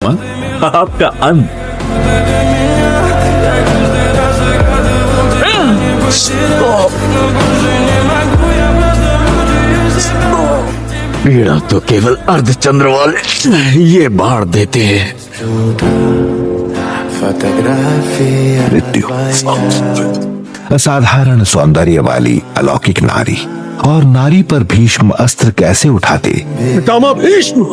आपका अंत। पीड़ा तो केवल अर्धचंद्र वाले ये बाढ़ देते हैं। मृत्यु असाधारण सौंदर्य वाली अलौकिक नारी, और नारी पर भीष्म अस्त्र कैसे उठाते। पितामह भीष्म,